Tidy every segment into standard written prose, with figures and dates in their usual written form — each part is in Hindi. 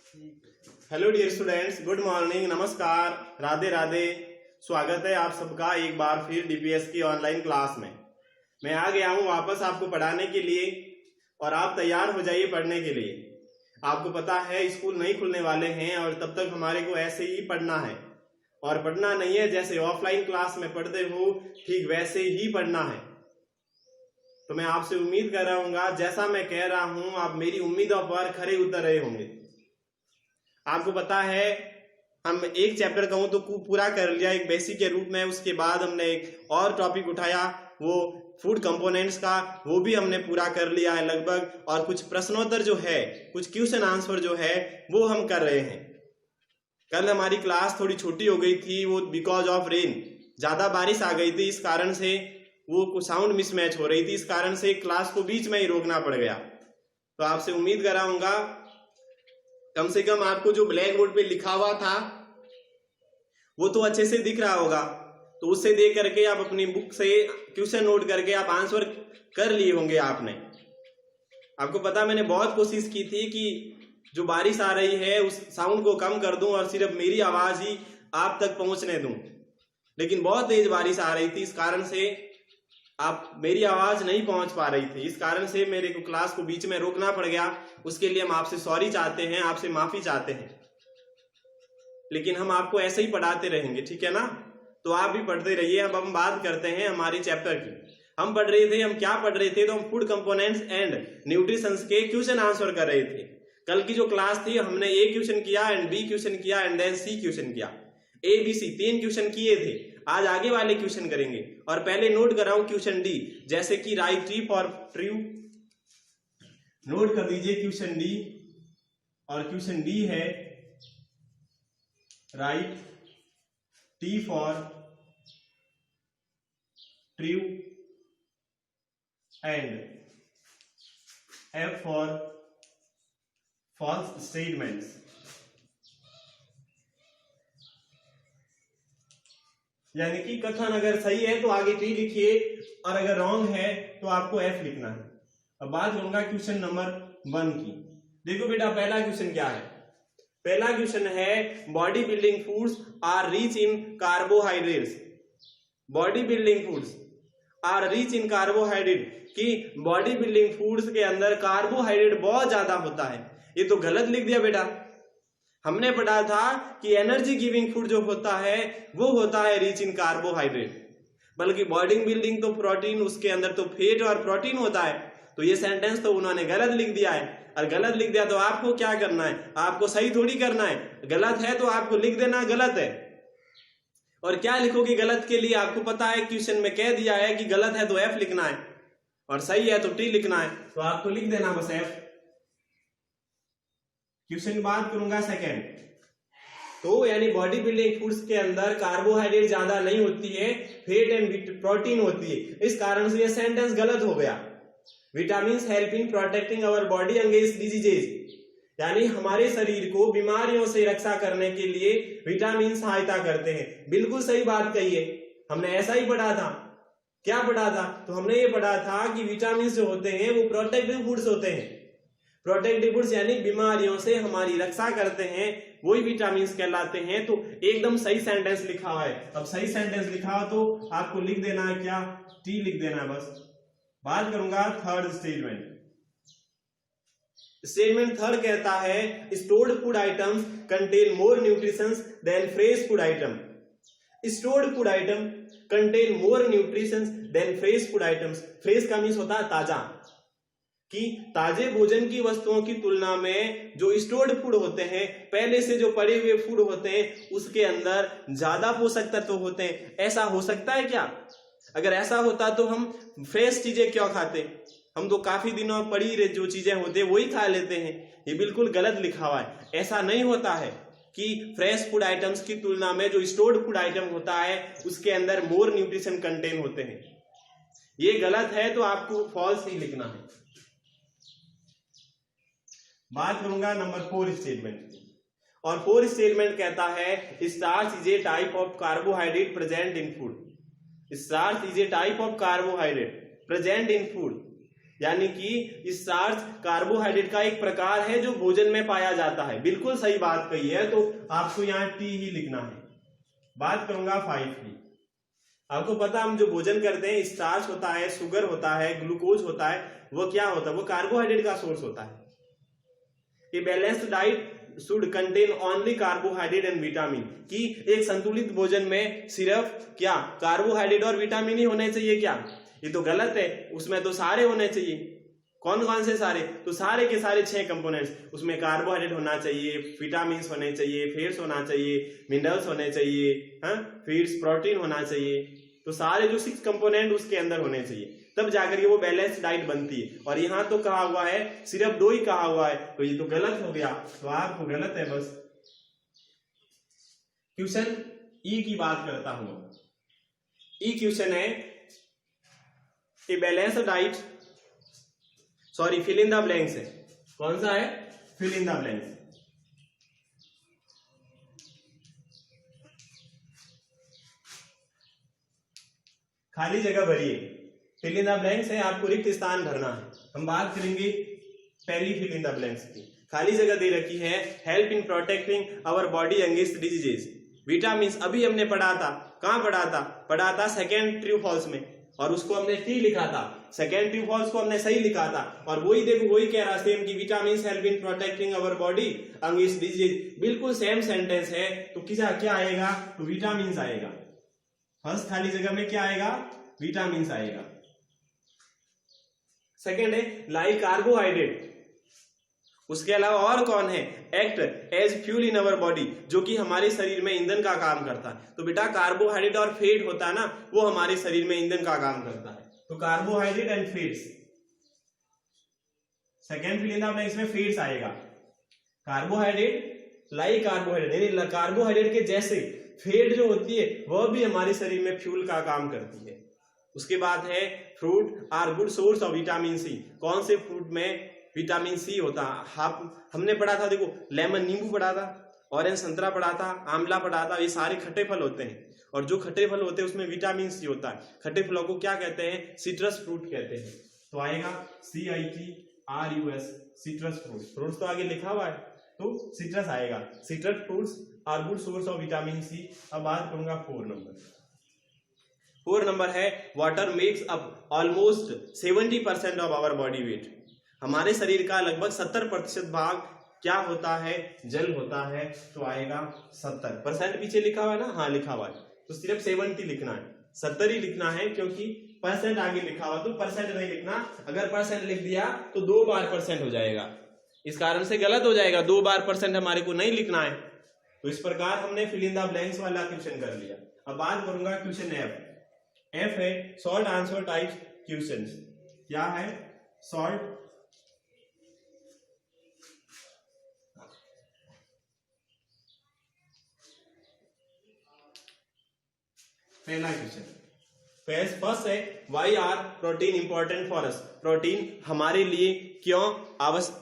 Hello dear students, good morning, नमस्कार, राधे राधे। स्वागत है आप सबका एक बार फिर डीपीएस की ऑनलाइन क्लास में। मैं आ गया हूं वापस आपको पढ़ाने के लिए और आप तैयार हो जाइए पढ़ने के लिए। आपको पता है स्कूल नहीं खुलने वाले हैं और तब तक हमारे को ऐसे ही पढ़ना है और पढ़ना नहीं है जैसे ऑफलाइन क्लास में पढ़ते हो ठीक वैसे ही पढ़ना है। तो मैं आपसे उम्मीद कर रहा हूँ जैसा मैं कह रहा हूँ आप मेरी उम्मीदों पर खरे उतर रहे होंगे। आपको पता है हम एक चैप्टर कहूं तो पूरा कर लिया एक बेसिक के रूप में, उसके बाद हमने एक और टॉपिक उठाया वो फूड कंपोनेंट्स का, वो भी हमने पूरा कर लिया है लगभग। और कुछ प्रश्नोत्तर जो है, कुछ क्वेश्चन आंसर जो है वो हम कर रहे हैं। कल हमारी क्लास थोड़ी छोटी हो गई थी, वो बिकॉज ऑफ रेन, ज्यादा बारिश आ गई थी, इस कारण से वो साउंड मिसमैच हो रही थी, इस कारण से क्लास को बीच में ही रोकना पड़ गया। तो आपसे उम्मीद कर रहा हूँ कम से कम आपको जो ब्लैक बोर्ड पे लिखा हुआ था वो तो अच्छे से दिख रहा होगा, तो उससे देख करके आप अपनी बुक से क्वेश्चन नोट करके आप आंसर कर लिए होंगे आपने। आपको पता मैंने बहुत कोशिश की थी कि जो बारिश आ रही है उस साउंड को कम कर दूं और सिर्फ मेरी आवाज ही आप तक पहुंचने दूं, लेकिन बहुत तेज बारिश आ रही थी, इस कारण से आप मेरी आवाज नहीं पहुंच पा रही थी, इस कारण से मेरे को क्लास को बीच में रोकना पड़ गया। उसके लिए हम आपसे सॉरी चाहते हैं, आपसे माफी चाहते हैं, लेकिन हम आपको ऐसे ही पढ़ाते रहेंगे, ठीक है ना। तो आप भी पढ़ते रहिए। अब हम बात करते हैं हमारे चैप्टर की। हम पढ़ रहे थे, हम क्या पढ़ रहे थे, तो हम फूड कंपोनेंट्स एंड न्यूट्रिशंस के क्वेश्चन आंसर कर रहे थे। कल की जो क्लास थी हमने ए क्वेश्चन किया एंड बी क्वेश्चन किया एंड देन सी क्वेश्चन किया, ए बी सी 3 क्वेश्चन किए थे। आज आगे वाले क्वेश्चन करेंगे और पहले नोट कराऊं क्वेश्चन डी, जैसे कि राइट टी फॉर ट्रू, नोट कर दीजिए क्वेश्चन डी। और क्वेश्चन डी है right T for true and F for false statements. यानी कि कथन अगर सही है तो आगे टी लिखिए और अगर रॉन्ग है तो आपको एफ लिखना है। अब बात करूंगा क्वेश्चन नंबर 1 की। देखो बेटा पहला क्वेश्चन क्या है। पहला क्वेश्चन है body building foods are rich in carbohydrates. Body building foods are rich in carbohydrate, कि बॉडी बिल्डिंग फूड्स के अंदर कार्बोहाइड्रेट बहुत ज्यादा होता है। ये तो गलत लिख दिया बेटा। हमने पढ़ा था कि एनर्जी गिविंग फूड जो होता है वो होता है रिच इन कार्बोहाइड्रेट, बल्कि बॉडी बिल्डिंग तो प्रोटीन, उसके अंदर तो फैट और प्रोटीन होता है। तो ये सेंटेंस तो उन्होंने गलत लिख दिया है, और गलत लिख दिया तो आपको क्या करना है, आपको सही थोड़ी करना है। गलत है तो आपको लिख देना गलत है। और क्या लिखोगे गलत के लिए, आपको पता है क्वेश्चन में कह दिया है कि गलत है तो एफ लिखना है और सही है तो टी लिखना है, तो आपको लिख देना बस एफ। क्वेश्चन की बात करूंगा सेकंड, तो यानी बॉडी बिल्डिंग फूड्स के अंदर कार्बोहाइड्रेट ज्यादा नहीं होती है, फैट एंड प्रोटीन होती है, इस कारण से यह सेंटेंस गलत हो गया। Vitamin help in protecting our body against diseases, यानी हमारे शरीर को बीमारियों से रक्षा करने के लिए विटामिन सहायता करते हैं। बिल्कुल सही बात कही है, हमने ऐसा ही पढ़ा था। क्या पढ़ा था, तो हमने ये पढ़ा था कि विटामिन जो होते हैं वो प्रोटेक्टिव फूड्स होते हैं। प्रोटेक्टिव फूड्स यानी बीमारियों से हमारी रक्षा करते हैं, वही विटामिन कहलाते हैं। तो एकदम सही सेंटेंस लिखा हुआ है। अब सही सेंटेंस लिखा हो तो आपको लिख देना है क्या, टी लिख देना बस। बात करूंगा थर्ड स्टेटमेंट। स्टेटमेंट थर्ड कहता है stored food items contain more nutritions than fresh food item. Stored food item contain more nutritions than fresh food items. Fresh का मीन्स होता है ताजा, कि ताजे भोजन की वस्तुओं की तुलना में जो स्टोर्ड फूड होते हैं, पहले से जो पड़े हुए फूड होते हैं, उसके अंदर ज्यादा पोषक तत्व होते हैं। ऐसा हो सकता है क्या? अगर ऐसा होता तो हम फ्रेश चीजें क्यों खाते? हम तो काफी दिनों पड़ी जो चीजें होते हैं वही खा लेते हैं। ये बिल्कुल गलत लिखा हुआ है। ऐसा नहीं होता है कि फ्रेश फूड आइटम्स की तुलना में जो स्टोर्ड फूड आइटम होता है उसके अंदर मोर न्यूट्रिशन कंटेन होते हैं। ये गलत है तो आपको फॉल्स ही लिखना है। बात करूंगा नंबर 4 स्टेटमेंट की, और 4 स्टेटमेंट कहता है starch is a type of carbohydrate present in food. Starch is a type of carbohydrate present in food. यानी कि स्टार्च कार्बोहाइड्रेट का एक प्रकार है जो भोजन में पाया जाता है। बिल्कुल सही बात कही है, तो आपको यहाँ टी ही लिखना है। बात करूंगा 5 की। आपको पता, हम जो भोजन करते हैं, स्टार्च होता है, शुगर होता है, ग्लूकोज होता है, वो क्या होता है? वो कार्बोहाइड्रेट का सोर्स होता है। A balanced diet should contain only carbohydrate and vitamin, कि एक संतुलित भोजन में सिर्फ क्या कार्बोहाइड्रेट और विटामिन ही होने चाहिए क्या? ये तो गलत है, उसमें तो सारे होने चाहिए। कौन कौन से सारे? तो सारे के सारे 6 कंपोनेंट्स, उसमें कार्बोहाइड्रेट होना चाहिए, विटामिन होने चाहिए, फैट्स होना चाहिए, मिनरल्स होने चाहिए, फीड्स प्रोटीन होना चाहिए। तो सारे जो 6 कंपोनेंट उसके अंदर होने चाहिए, तब जाकर के वो बैलेंस डाइट बनती है। और यहाँ तो कहा हुआ है सिर्फ 2 ही कहा हुआ है, तो ये तो गलत हो गया, तो आपको गलत है बस। क्वेश्चन ई की बात करता हूं। ई क्वेश्चन है a balance diet, sorry fill in the blanks है। कौन सा है? Fill in the blanks. खाली जगह भरिए, फिल इन द ब्लैंक्स है, आपको रिक्त स्थान भरना है। हम बात करेंगे पहली फिल इन द ब्लैंक्स की। खाली जगह दे रखी है, help in protecting our body against diseases. Vitamin अभी हमने पढ़ा था, कहां पढ़ा था सेकेंड ट्रू फॉल्स में, और उसको हमने टी लिखा था। सेकेंड ट्रू फॉल्स को हमने सही लिखा था, और वही देखो वही कह रहा सेम कि vitamin help in protecting our body against disease. बिल्कुल सेम सेंटेंस है, तो किसा क्या आएगा? तो विटामिन आएगा। फर्स्ट खाली जगह में क्या आएगा? विटामिन आएगा। सेकेंड है लाइक कार्बोहाइड्रेट, उसके अलावा और कौन है? Act as fuel in our body, जो कि हमारे शरीर में ईंधन का काम करता है। तो बेटा कार्बोहाइड्रेट और फैट होता है ना, वो हमारे शरीर में ईंधन का काम करता है। तो carbohydrate and fats, second fill in the blanks में फैट्स आएगा। कार्बोहाइड्रेट लाइक कार्बोहाइड्रेट, यानी कार्बोहाइड्रेट के जैसे फैट जो होती है वह भी हमारे शरीर में फ्यूल का काम करती है। उसके बाद है fruit are good source of vitamin C. कौन से फ्रूट में विटामिन सी होता है? हमने पढ़ा था, देखो लेमन नींबू पढ़ा था, ऑरेंज संतरा पढ़ा था, आंवला पढ़ा था, ये सारे खट्टे फल होते हैं, और जो खट्टे फल होते हैं उसमें विटामिन सी होता है। खट्टे फलों को क्या कहते हैं? सिट्रस फ्रूट कहते हैं। तो आएगा CITRUS, सिट्रस फ्रूट। फ्रूट्स तो आगे लिखा हुआ है, तो सिट्रस आएगा। Citrus fruits are good source of vitamin C. अब बात करूंगा 4 नंबर। 4 नंबर है water makes up almost 70% of our body weight. हमारे शरीर का लगभग 70% भाग क्या होता है? जल होता है। तो आएगा 70%। पीछे लिखा हुआ है ना? हाँ लिखा हुआ है, तो सिर्फ 70 लिखना है, 70 ही लिखना है, क्योंकि परसेंट आगे लिखा हुआ, तो परसेंट नहीं लिखना। अगर परसेंट लिख दिया तो 2 बार परसेंट हो जाएगा, इस कारण से गलत हो जाएगा। 2 बार परसेंट हमारे को नहीं लिखना है। तो इस प्रकार हमने फिल इन द ब्लैंक्स वाला क्वेश्चन कर लिया। अब बात करूंगा क्वेश्चन एफ है शॉर्ट आंसर टाइप क्वेश्चन। क्या है? शॉर्ट पहला क्वेश्चन फर्स्ट है why are protein important for us. Protein हमारे लिए क्यों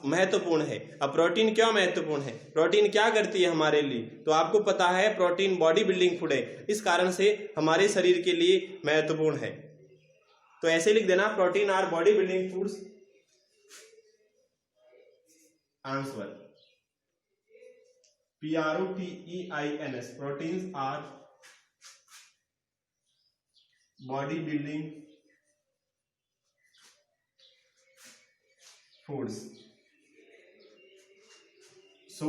महत्वपूर्ण है? अब प्रोटीन क्यों महत्वपूर्ण है? प्रोटीन क्या करती है हमारे लिए? तो आपको पता है प्रोटीन बॉडी बिल्डिंग फूड है, इस कारण से हमारे शरीर के लिए महत्वपूर्ण है। तो ऐसे लिख देना, protein are body building foods. Answer PROTEINS, proteins are body building foods, so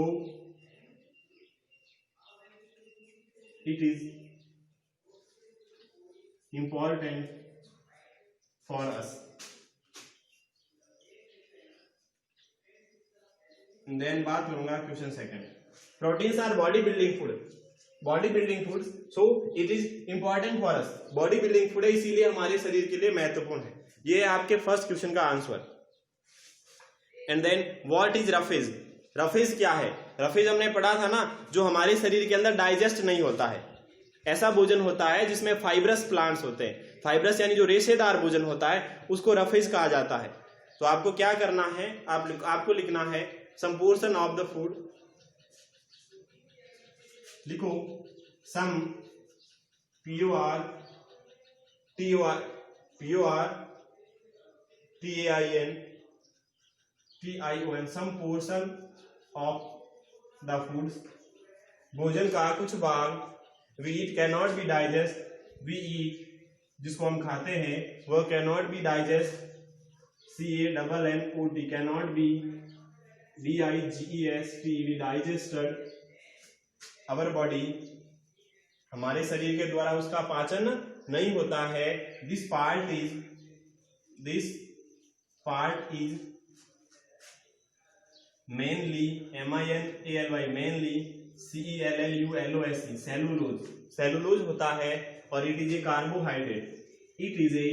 it is important for us. Then बात करूंगा question second. Proteins are body building food, body building food, so it is important for us. Body building food है, इसीलिए हमारे शरीर के लिए महत्वपूर्ण है। ये है आपके फर्स्ट क्वेश्चन का answer. And then what is roughage? Roughage क्या है? रफेज हमने पढ़ा था ना, जो हमारे शरीर के अंदर डाइजेस्ट नहीं होता है, ऐसा भोजन होता है जिसमें फाइब्रस प्लांट्स होते हैं। फाइब्रस यानी जो रेशेदार भोजन होता है, उसको रफेज कहा जाता है। तो आपको क्या करना है? आपको लिखना है some portion of the food, लिखो some POR TAIN, some portion of the foods, भोजन का कुछ भाग, we eat cannot be digest, we eat जिसको हम खाते हैं वह cannot be digest, CANNOT, cannot be, DIGEST, digested, our body, हमारे शरीर के द्वारा उसका पाचन नहीं होता है, this part is mainly, MINALY, mainly, CELLULOSE, cellulose होता है, और it is a carbohydrate, it is a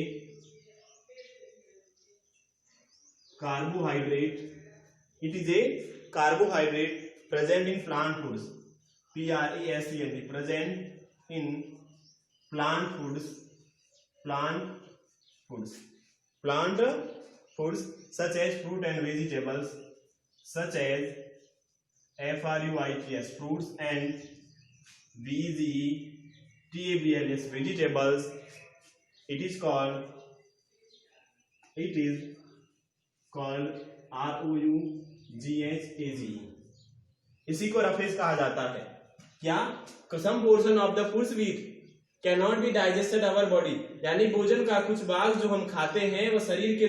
carbohydrate present in plant foods, PRESENT, present in plant foods such as fruit and vegetables, such as FRUITS, fruits, and VEGETABLES, vegetables. It is called ROUGHAGE. इसी को रफेज कहा जाता है। क्या? Some portion of the foods we cannot be digested our body, यानी भोजन का कुछ भाग जो हम खाते हैं वो शरीर के